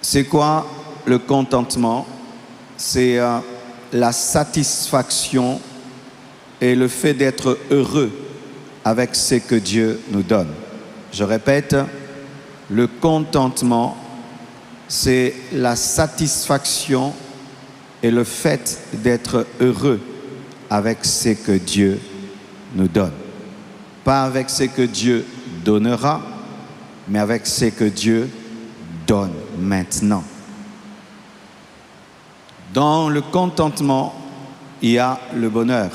C'est quoi le contentement? C'est la satisfaction et le fait d'être heureux avec ce que Dieu nous donne. Je répète, le contentement, c'est la satisfaction et le fait d'être heureux avec ce que Dieu nous donne. Pas avec ce que Dieu donnera, mais avec ce que Dieu donne maintenant. Dans le contentement, il y a le bonheur.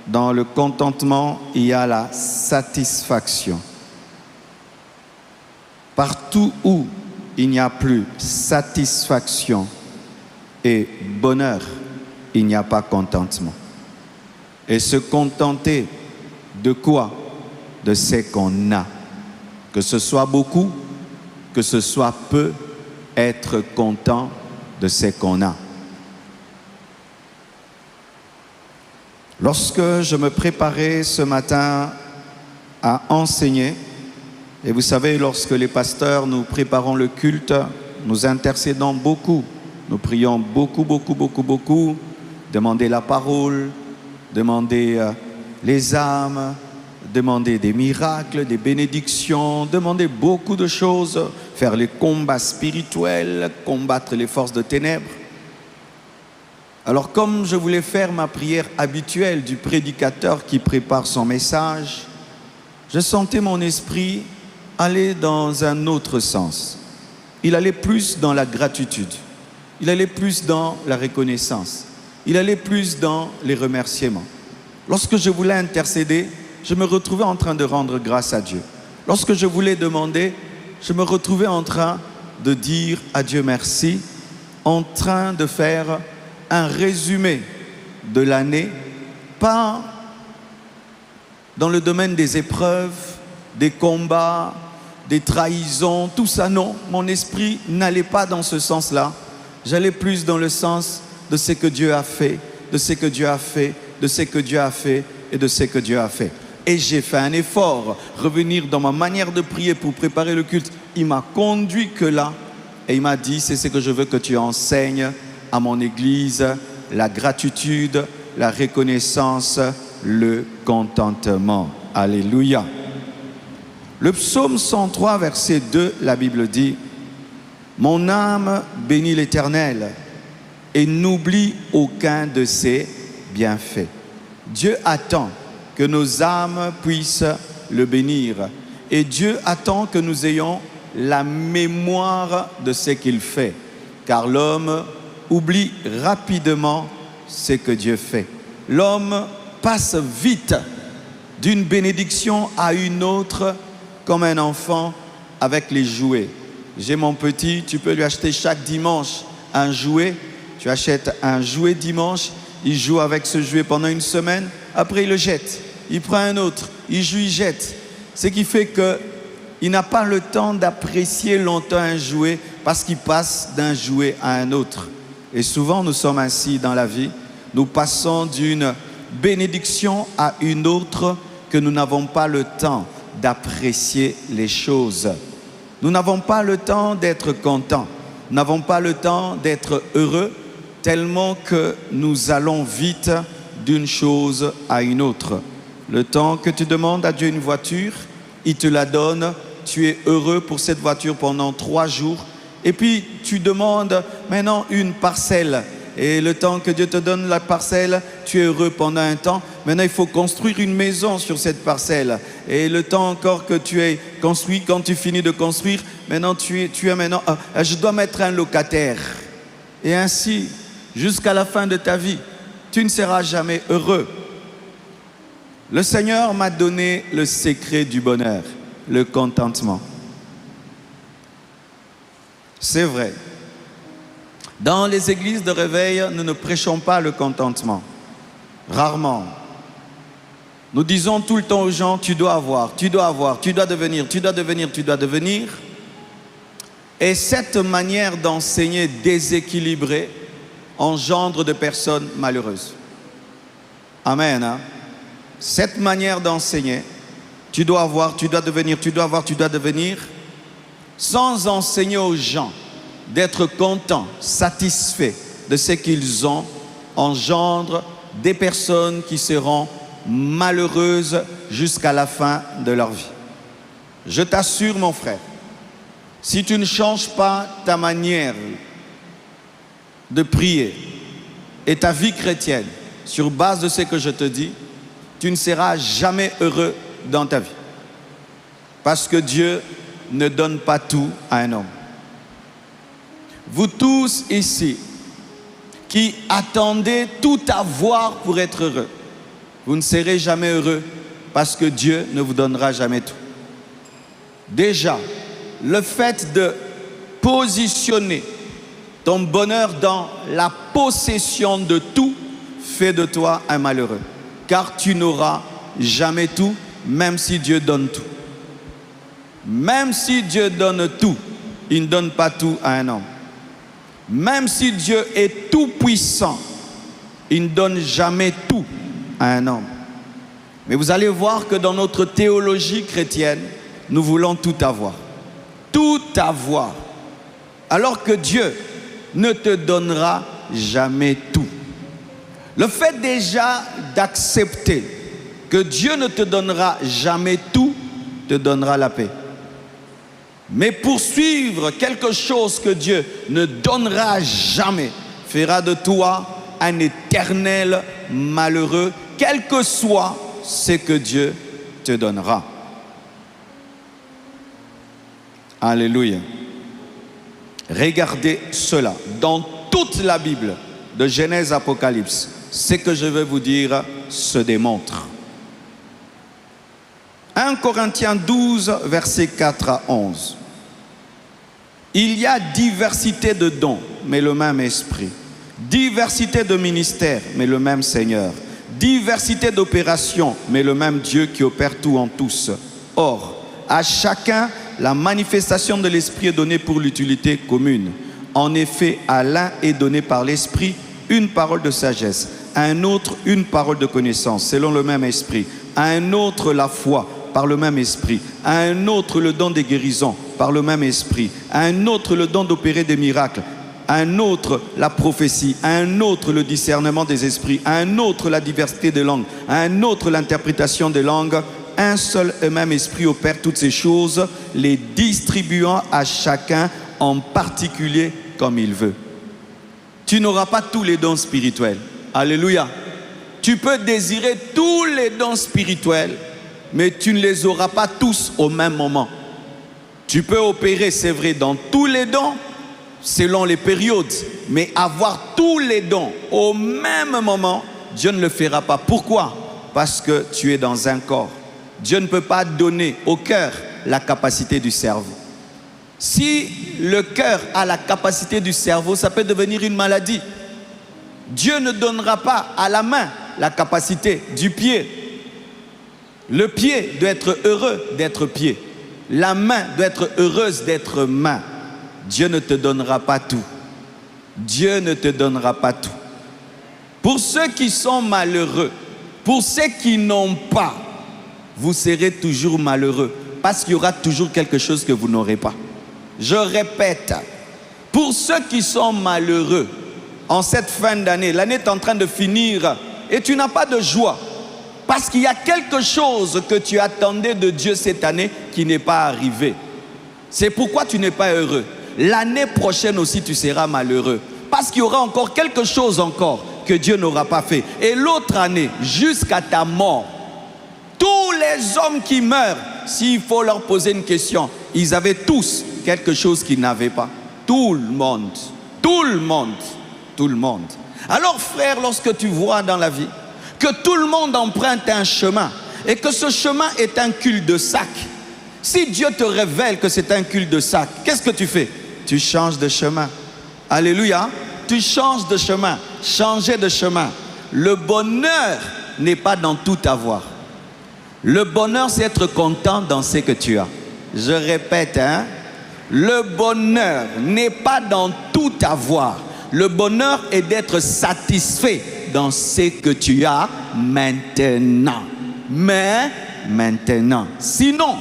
Dans le contentement, il y a la satisfaction. Partout où il n'y a plus satisfaction et bonheur, il n'y a pas contentement. Et se contenter de quoi? De ce qu'on a. Que ce soit beaucoup, que ce soit peu, être content de ce qu'on a. Lorsque je me préparais ce matin à enseigner, et vous savez, lorsque les pasteurs, nous préparons le culte, nous intercédons beaucoup, nous prions beaucoup, demander la parole, demander les âmes, demander des miracles, des bénédictions, demander beaucoup de choses, faire les combats spirituels, combattre les forces de ténèbres. Alors comme je voulais faire ma prière habituelle du prédicateur qui prépare son message, je sentais mon esprit aller dans un autre sens. Il allait plus dans la gratitude, il allait plus dans la reconnaissance, il allait plus dans les remerciements. Lorsque je voulais intercéder, je me retrouvais en train de rendre grâce à Dieu. Lorsque je voulais demander, je me retrouvais en train de dire à Dieu merci, en train de faire un résumé de l'année, pas dans le domaine des épreuves, des combats, des trahisons, tout ça, non. Mon esprit n'allait pas dans ce sens-là. J'allais plus dans le sens de ce que Dieu a fait, de ce que Dieu a fait, de ce que Dieu a fait et de ce que Dieu a fait. Et j'ai fait un effort, revenir dans ma manière de prier pour préparer le culte. Il m'a conduit que là et il m'a dit, c'est ce que je veux que tu enseignes à mon église, la gratitude, la reconnaissance, le contentement. Alléluia. Le psaume 103, verset 2, la Bible dit, « Mon âme bénit l'Éternel et n'oublie aucun de ses bienfaits. » Dieu attend que nos âmes puissent le bénir. Et Dieu attend que nous ayons la mémoire de ce qu'il fait. Car l'homme oublie rapidement ce que Dieu fait. L'homme passe vite d'une bénédiction à une autre comme un enfant avec les jouets. J'ai mon petit, tu peux lui acheter chaque dimanche un jouet. Tu achètes un jouet dimanche, il joue avec ce jouet pendant une semaine, après il le jette. Il prend un autre, il joue, il jette. Ce qui fait qu'il n'a pas le temps d'apprécier longtemps un jouet parce qu'il passe d'un jouet à un autre. Et souvent, nous sommes ainsi dans la vie. Nous passons d'une bénédiction à une autre que nous n'avons pas le temps d'apprécier les choses. Nous n'avons pas le temps d'être contents. Nous n'avons pas le temps d'être heureux tellement que nous allons vite d'une chose à une autre. Le temps que tu demandes à Dieu une voiture, il te la donne. Tu es heureux pour cette voiture pendant 3 jours. Et puis, tu demandes maintenant une parcelle. Et le temps que Dieu te donne la parcelle, tu es heureux pendant un temps. Maintenant, il faut construire une maison sur cette parcelle. Et le temps encore que tu aies construit, quand tu finis de construire, maintenant, tu es maintenant, je dois mettre un locataire. Et ainsi, jusqu'à la fin de ta vie, tu ne seras jamais heureux. Le Seigneur m'a donné le secret du bonheur, le contentement. C'est vrai. Dans les églises de réveil, nous ne prêchons pas le contentement. Rarement. Nous disons tout le temps aux gens, tu dois avoir, tu dois avoir, tu dois devenir, tu dois devenir, tu dois devenir. Et cette manière d'enseigner déséquilibrée engendre de personnes malheureuses. Amen. Hein? Cette manière d'enseigner, tu dois avoir, tu dois devenir, tu dois avoir, tu dois devenir, sans enseigner aux gens d'être contents, satisfaits de ce qu'ils ont, engendre des personnes qui seront malheureuses jusqu'à la fin de leur vie. Je t'assure, mon frère, si tu ne changes pas ta manière de prier et ta vie chrétienne sur base de ce que je te dis, tu ne seras jamais heureux dans ta vie. Parce que Dieu ne donne pas tout à un homme. Vous tous ici qui attendez tout avoir pour être heureux, vous ne serez jamais heureux parce que Dieu ne vous donnera jamais tout. Déjà, le fait de positionner ton bonheur dans la possession de tout fait de toi un malheureux. Car tu n'auras jamais tout, même si Dieu donne tout. Même si Dieu donne tout, il ne donne pas tout à un homme. Même si Dieu est tout puissant, il ne donne jamais tout à un homme. Mais vous allez voir que dans notre théologie chrétienne, nous voulons tout avoir. Tout avoir. Alors que Dieu ne te donnera jamais tout. Le fait déjà d'accepter que Dieu ne te donnera jamais tout, te donnera la paix. Mais poursuivre quelque chose que Dieu ne donnera jamais fera de toi un éternel malheureux, quel que soit ce que Dieu te donnera. Alléluia. Regardez cela. Dans toute la Bible, de Genèse à Apocalypse, ce que je vais vous dire se démontre. 1 Corinthiens 12, versets 4 à 11. Il y a diversité de dons, mais le même esprit. Diversité de ministères, mais le même Seigneur. Diversité d'opérations, mais le même Dieu qui opère tout en tous. Or, à chacun, la manifestation de l'esprit est donnée pour l'utilité commune. En effet, à l'un est donné par l'esprit une parole de sagesse, à un autre une parole de connaissance, selon le même esprit, à un autre la foi, par le même esprit, à un autre le don des guérisons, par le même esprit, à un autre le don d'opérer des miracles, à un autre la prophétie, à un autre le discernement des esprits, à un autre la diversité des langues, à un autre l'interprétation des langues. Un seul et même esprit opère toutes ces choses, les distribuant à chacun en particulier comme il veut. Tu n'auras pas tous les dons spirituels. Alléluia. Tu peux désirer tous les dons spirituels, mais tu ne les auras pas tous au même moment. Tu peux opérer, c'est vrai, dans tous les dons, selon les périodes, mais avoir tous les dons au même moment, Dieu ne le fera pas. Pourquoi? Parce que tu es dans un corps. Dieu ne peut pas donner au cœur la capacité du cerveau. Si le cœur a la capacité du cerveau, ça peut devenir une maladie. Dieu ne donnera pas à la main la capacité du pied. Le pied doit être heureux d'être pied. La main doit être heureuse d'être main. Dieu ne te donnera pas tout. Dieu ne te donnera pas tout. Pour ceux qui sont malheureux, pour ceux qui n'ont pas, vous serez toujours malheureux parce qu'il y aura toujours quelque chose que vous n'aurez pas. Je répète, pour ceux qui sont malheureux en cette fin d'année, l'année est en train de finir et tu n'as pas de joie parce qu'il y a quelque chose que tu attendais de Dieu cette année qui n'est pas arrivé. C'est pourquoi tu n'es pas heureux. L'année prochaine aussi tu seras malheureux parce qu'il y aura encore quelque chose encore que Dieu n'aura pas fait. Et l'autre année, jusqu'à ta mort, tous les hommes qui meurent, s'il faut leur poser une question, ils avaient tous quelque chose qu'ils n'avaient pas. Tout le monde, tout le monde, tout le monde. Alors frère, lorsque tu vois dans la vie que tout le monde emprunte un chemin et que ce chemin est un cul-de-sac, si Dieu te révèle que c'est un cul-de-sac, qu'est-ce que tu fais? Tu changes de chemin. Alléluia. Tu changes de chemin. Changer de chemin. Le bonheur n'est pas dans tout avoir. Le bonheur, c'est être content dans ce que tu as. Je répète, le bonheur n'est pas dans tout avoir. Le bonheur est d'être satisfait dans ce que tu as maintenant. Mais maintenant. Sinon,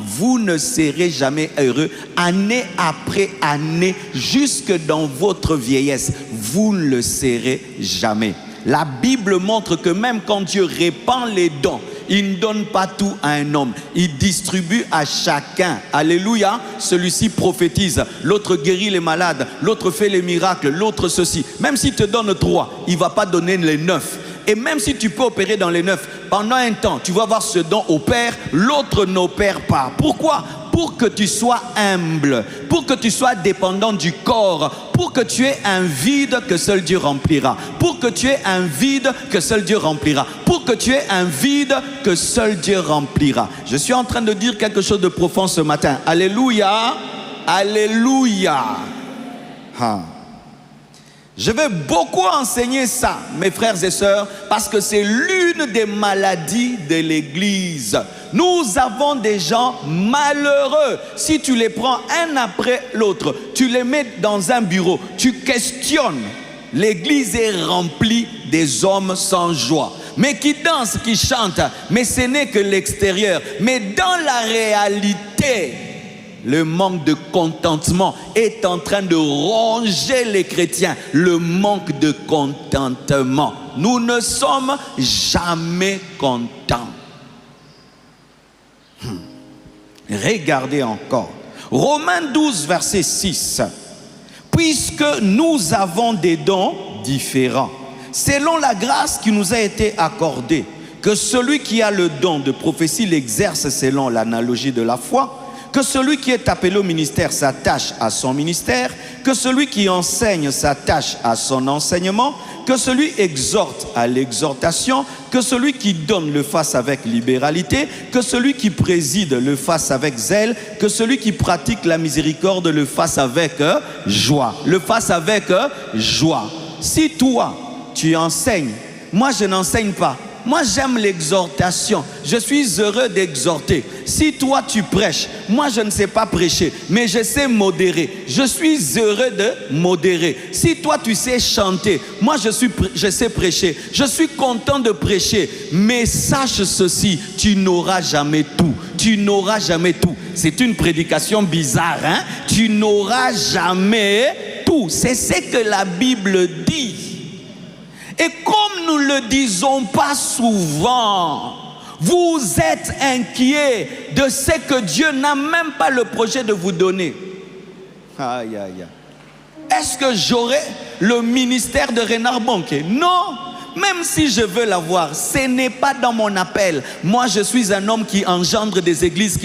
vous ne serez jamais heureux. Année après année, jusque dans votre vieillesse, vous ne le serez jamais. La Bible montre que même quand Dieu répand les dons, il ne donne pas tout à un homme. Il distribue à chacun. Alléluia. Celui-ci prophétise, l'autre guérit les malades, l'autre fait les miracles, l'autre ceci. Même s'il te donne 3, il ne va pas donner les 9. Et même si tu peux opérer dans les 9, pendant un temps, tu vas voir ce don opère, l'autre n'opère pas. Pourquoi? Pour que tu sois humble, pour que tu sois dépendant du corps, pour que tu aies un vide que seul Dieu remplira, pour que tu aies un vide que seul Dieu remplira, pour que tu aies un vide que seul Dieu remplira. Je suis en train de dire quelque chose de profond ce matin. Alléluia, alléluia. Je vais beaucoup enseigner ça, mes frères et sœurs, parce que c'est l'une des maladies de l'Église. Nous avons des gens malheureux. Si tu les prends un après l'autre, tu les mets dans un bureau, tu questionnes. L'Église est remplie des hommes sans joie, mais qui dansent, qui chantent, mais ce n'est que l'extérieur. Mais dans la réalité, le manque de contentement est en train de ronger les chrétiens. Le manque de contentement. Nous ne sommes jamais contents. Regardez encore. Romains 12, verset 6. Puisque nous avons des dons différents, selon la grâce qui nous a été accordée, que celui qui a le don de prophétie l'exerce selon l'analogie de la foi, que celui qui est appelé au ministère s'attache à son ministère, que celui qui enseigne s'attache à son enseignement, que celui exhorte à l'exhortation, que celui qui donne le fasse avec libéralité, que celui qui préside le fasse avec zèle, que celui qui pratique la miséricorde le fasse avec joie. Le fasse avec joie. Si toi, tu enseignes, moi je n'enseigne pas. Moi, j'aime l'exhortation. Je suis heureux d'exhorter. Si toi, tu prêches, moi, je ne sais pas prêcher, mais je sais modérer. Je suis heureux de modérer. Si toi, tu sais chanter, moi, je sais prêcher. Je suis content de prêcher. Mais sache ceci, tu n'auras jamais tout. Tu n'auras jamais tout. C'est une prédication bizarre, hein? Tu n'auras jamais tout. C'est ce que la Bible dit. Et comme nous ne le disons pas souvent, vous êtes inquiets de ce que Dieu n'a même pas le projet de vous donner. Aïe, aïe, aïe. Est-ce que j'aurai le ministère de Renard Bonke? Non. Même si je veux l'avoir, ce n'est pas dans mon appel. Moi, je suis un homme qui engendre des églises,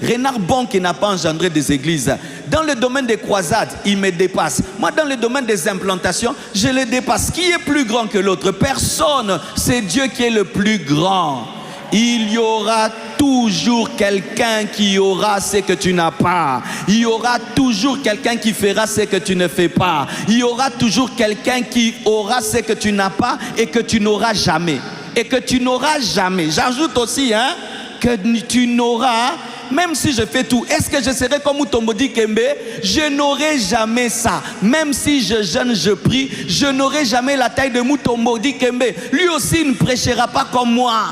Renard Bonke n'a pas engendré des églises. Dans le domaine des croisades, il me dépasse. Moi, dans le domaine des implantations, je le dépasse. Qui est plus grand que l'autre? Personne. C'est Dieu qui est le plus grand. Il y aura toujours quelqu'un qui aura ce que tu n'as pas. Il y aura toujours quelqu'un qui fera ce que tu ne fais pas. Il y aura toujours quelqu'un qui aura ce que tu n'as pas et que tu n'auras jamais. Et que tu n'auras jamais. J'ajoute aussi, hein, que tu n'auras, même si je fais tout, est-ce que je serai comme Mutombodi Kembe? Je n'aurai jamais ça. Même si je jeûne, je prie, je n'aurai jamais la taille de Mutombodi Kembe. Lui aussi ne prêchera pas comme moi.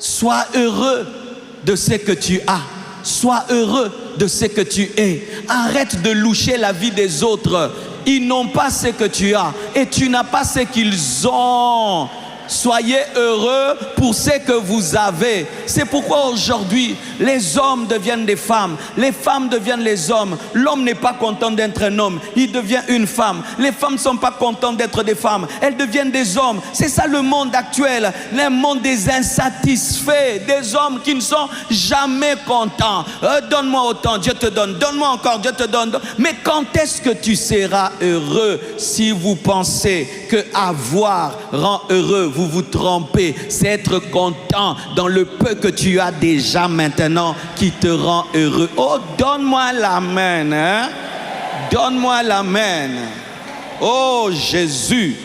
Sois heureux de ce que tu as. Sois heureux de ce que tu es. Arrête de loucher la vie des autres. Ils n'ont pas ce que tu as et tu n'as pas ce qu'ils ont. Soyez heureux pour ce que vous avez. C'est pourquoi aujourd'hui, les hommes deviennent des femmes. Les femmes deviennent les hommes. L'homme n'est pas content d'être un homme. Il devient une femme. Les femmes ne sont pas contentes d'être des femmes. Elles deviennent des hommes. C'est ça le monde actuel. Le monde des insatisfaits. Des hommes qui ne sont jamais contents. Donne-moi autant, Dieu te donne. Donne-moi encore, Dieu te donne. Mais quand est-ce que tu seras heureux? Si vous pensez que avoir rend heureux, vous vous trompez. C'est être content dans le peu que tu as déjà maintenant qui te rend heureux. Oh, donne-moi l'amen, hein? Donne-moi l'amen. Oh, Jésus.